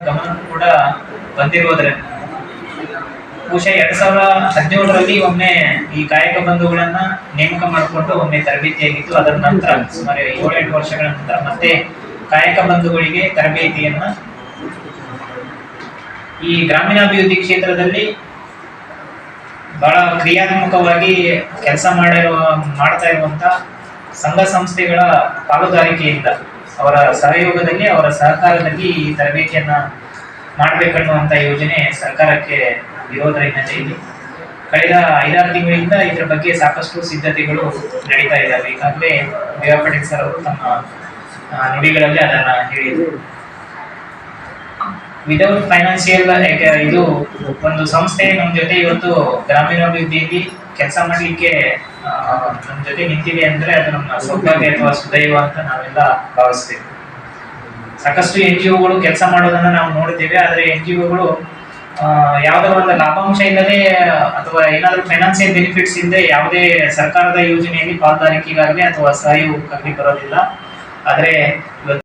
ಗಮನಕ್ಕೂ ಕೂಡ ಬಂದಿರುವುದರಿಂದ ಬಹುಶಃ 2017ರಲ್ಲಿ ಒಮ್ಮೆ ಈ ಕಾಯಕ ಬಂಧುಗಳನ್ನ ನೇಮಕ ಮಾಡಿಕೊಂಡು ಒಮ್ಮೆ ತರಬೇತಿಯಾಗಿತ್ತು. ಅದರ ನಂತರ ಸುಮಾರು 7-8 ವರ್ಷಗಳ ನಂತರ ಮತ್ತೆ ಕಾಯಕ ಬಂಧುಗಳಿಗೆ ತರಬೇತಿಯನ್ನ ಈ ಗ್ರಾಮೀಣಾಭಿವೃದ್ಧಿ ಕ್ಷೇತ್ರದಲ್ಲಿ ಬಹಳ ಕ್ರಿಯಾತ್ಮಕವಾಗಿ ಕೆಲಸ ಮಾಡ್ತಾ ಇರುವಂತ ಸಂಘ ಸಂಸ್ಥೆಗಳ ಪಾಲುದಾರಿಕೆಯಿಂದ ಅವರ ಸಹಯೋಗದಲ್ಲಿ ಅವರ ಸಹಕಾರದಲ್ಲಿ ಈ ತರಬೇತಿಯನ್ನ ಮಾಡಬೇಕನ್ನುವಂತ ಯೋಜನೆ ಸರ್ಕಾರಕ್ಕೆ ಇರೋದರ ಹಿನ್ನೆಲೆಯಲ್ಲಿ ಕಳೆದ 5-6 ತಿಂಗಳಿಂದ ಇದರ ಬಗ್ಗೆ ಸಾಕಷ್ಟು ಸಿದ್ಧತೆಗಳು ನಡೀತಾ ಇದ್ದಾವೆ. ಈಗಾಗಲೇ ವಿ.ಆರ್. ಪಾಟೀಲ್ ಸರ್ ಅವರು ತಮ್ಮ ನುಡಿಗಳಲ್ಲಿ ಅದನ್ನ ಹೇಳಿದರು. ವಿದೌಟ್ ಫೈನಾನ್ಸಿಯಲ್ ಇದು ಒಂದು ಸಂಸ್ಥೆ ನಮ್ಮ ಜೊತೆ ಇವತ್ತು ಗ್ರಾಮೀಣಾಭಿವೃದ್ಧಿಯಲ್ಲಿ ಕೆಲಸ ಮಾಡಲಿಕ್ಕೆ ನಮ್ಮ ಜೊತೆ ನಿಂತಿದೆ ಅಂದ್ರೆ ಅದು ನಮ್ಮ ಸೌಭಾಗ್ಯ ಅಥವಾ ಸುದೈವ ಅಂತ ನಾವೆಲ್ಲ ಭಾವಿಸ್ತೇವೆ. ಸಾಕಷ್ಟು NGOಗಳು ಕೆಲಸ ಮಾಡೋದನ್ನ ನಾವು ನೋಡ್ತೇವೆ. ಆದ್ರೆ NGOಗಳು ಯಾವುದೋ ಒಂದು ಲಾಭಾಂಶ ಇಲ್ಲದೆ ಅಥವಾ ಏನಾದರೂ ಫೈನಾನ್ಸಿಯಲ್ ಬೆನಿಫಿಟ್ಸ್ ಇಲ್ಲದೆ ಯಾವುದೇ ಸರ್ಕಾರದ ಯೋಜನೆಯಲ್ಲಿ ಪಾಲ್ದಾರಿಕೆಗಾಗಲಿ ಅಥವಾ ಸಹಯೋಗಕ್ಕಾಗಲಿ ಬರೋದಿಲ್ಲ. ಆದ್ರೆ